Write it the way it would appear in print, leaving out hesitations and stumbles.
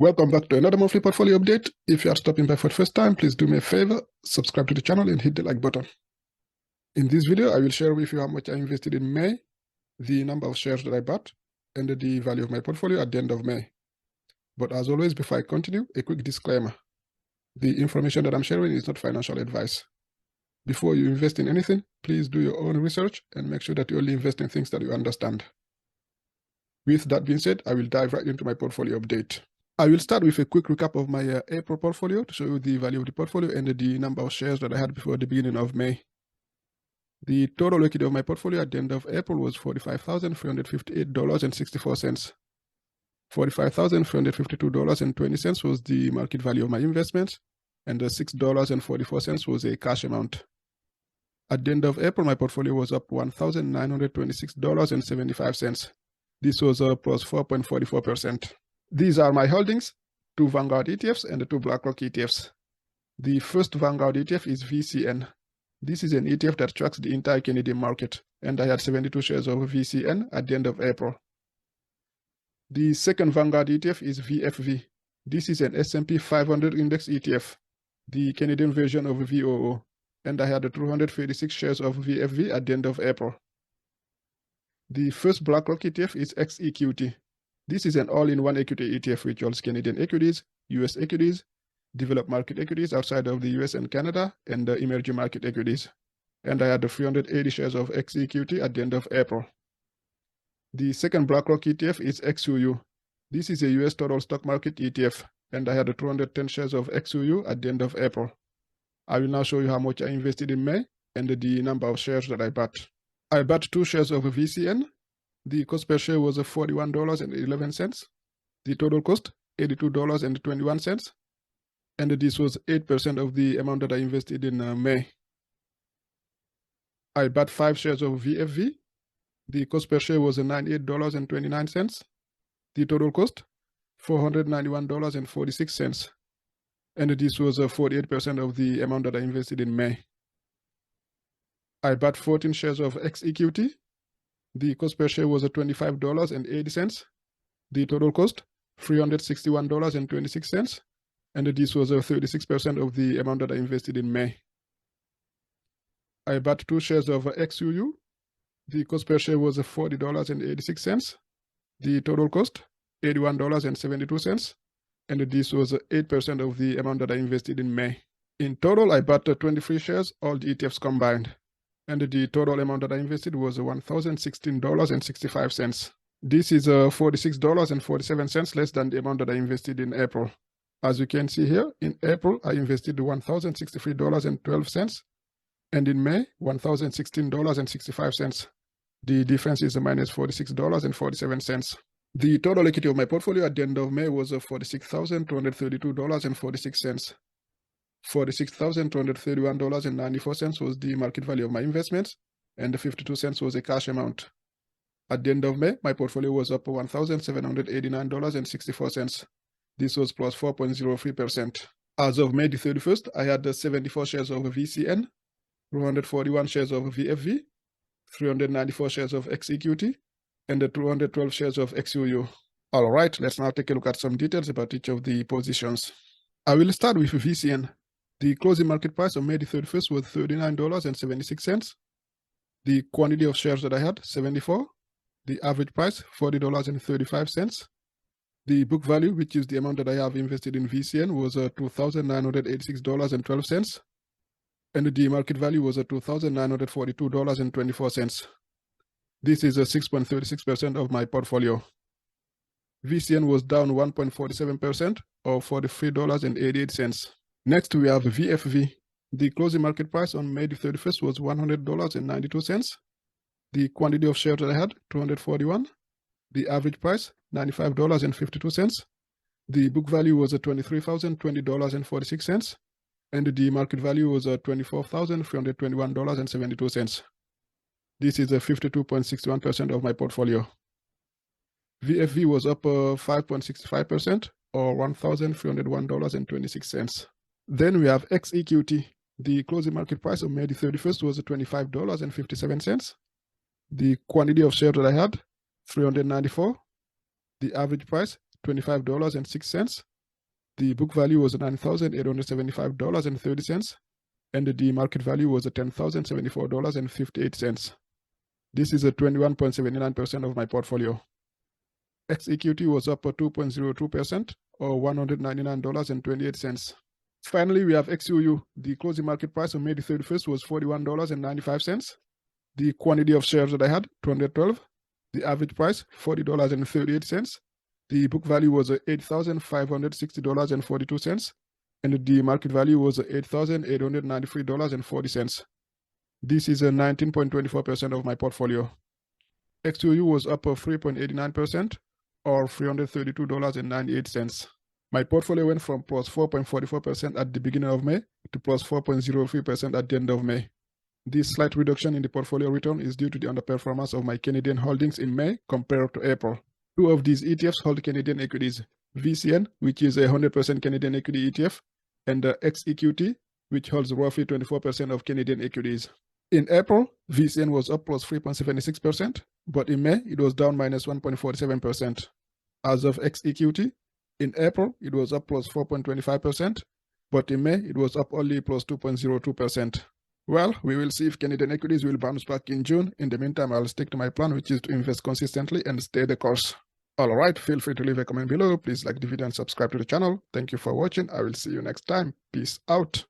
Welcome back to another monthly portfolio update. If you are stopping by for the first time, please do me a favor, subscribe to the channel and hit the like button. In this video, I will share with you how much I invested in May, the number of shares that I bought, and the value of my portfolio at the end of May. But as always, before I continue, a quick disclaimer. The information that I'm sharing is not financial advice. Before you invest in anything, please do your own research and make sure that you only invest in things that you understand. With that being said, I will dive right into my portfolio update. I will start with a quick recap of my April portfolio to show you the value of the portfolio and the number of shares that I had before the beginning of May. The total equity of my portfolio at the end of April was $45,358.64. $45,352.20 was the market value of my investments, and $6.44 was a cash amount. At the end of April, my portfolio was up $1,926.75. This was plus 4.44%. These are my holdings, 2 Vanguard ETFs and 2 BlackRock ETFs. The first Vanguard ETF is VCN. This is an ETF that tracks the entire Canadian market, and I had 72 shares of VCN at the end of April. The second Vanguard ETF is VFV. This is an S&P 500 index ETF, the Canadian version of VOO, and I had 236 shares of VFV at the end of April. The first BlackRock ETF is XEQT. This is an all-in-one equity ETF which holds Canadian equities, US equities, developed market equities outside of the US and Canada, and emerging market equities. And I had 380 shares of XEQT at the end of April. The second BlackRock ETF is XUU. This is a US total stock market ETF, and I had 210 shares of XUU at the end of April. I will now show you how much I invested in May and the number of shares that I bought. I bought 2 shares of VCN. The cost per share was $41.11. The total cost, $82.21. And this was 8% of the amount that I invested in May. I bought 5 shares of VFV. The cost per share was $98.29. The total cost, $491.46. And this was 48% of the amount that I invested in May. I bought 14 shares of XEQT. The cost per share was $25.80. The total cost, $361.26. And this was 36% of the amount that I invested in May. I bought 2 shares of XUU. The cost per share was $40.86. The total cost, $81.72. And this was 8% of the amount that I invested in May. In total, I bought 23 shares, all the ETFs combined. And the total amount that I invested was $1,016.65. This is $46.47 less than the amount that I invested in April. As you can see here, in April, I invested $1,063.12, and in May, $1,016.65. The difference is minus $46.47. The total equity of my portfolio at the end of May was $46,232.46. $46,231.94 was the market value of my investments, and 52 cents was a cash amount. At the end of May, my portfolio was up $1,789.64. This was plus 4.03%. As of May the 31st, I had 74 shares of VCN, 241 shares of VFV, 394 shares of XEQT, and 212 shares of XUU. All right, let's now take a look at some details about each of the positions. I will start with VCN. The closing market price on May the 31st was $39.76. The quantity of shares that I had, 74. The average price, $40.35. The book value, which is the amount that I have invested in VCN, was $2,986.12. And the market value was $2,942.24. This is 6.36% of my portfolio. VCN was down 1.47%, or $43.88. Next, we have VFV. The closing market price on May the 31st was $100.92. The quantity of shares that I had, 241. The average price, $95.52. The book value was $23,020.46. And the market value was $24,321.72. This is 52.61% of my portfolio. VFV was up 5.65%, or $1,301.26. Then we have XEQT. The closing market price on May the 31st was $25.57. The quantity of shares that I had, 394. The average price, $25.06. The book value was $9,875.30, and the market value was $10,074.58. This is a 21.79% of my portfolio. XEQT was up 2.02%, or $199.28. Finally, we have XUU. The closing market price on May the 31st was $41.95. The quantity of shares that I had, 212. The average price, $40.38. The book value was $8,560.42, and the market value was $8,893.40. This is a 19.24% of my portfolio. XUU was up 3.89%, or $332.98. My portfolio went from plus 4.44% at the beginning of May to plus 4.03% at the end of May. This slight reduction in the portfolio return is due to the underperformance of my Canadian holdings in May compared to April. Two of these ETFs hold Canadian equities, VCN, which is a 100% Canadian equity ETF, and the XEQT, which holds roughly 24% of Canadian equities. In April, VCN was up plus 3.76%, but in May, it was down minus 1.47%. As of XEQT, in April, it was up plus 4.25%, but in May, it was up only plus 2.02%. Well, we will see if Canadian equities will bounce back in June. In the meantime, I'll stick to my plan, which is to invest consistently and stay the course. All right, feel free to leave a comment below. Please like the video and subscribe to the channel. Thank you for watching. I will see you next time. Peace out.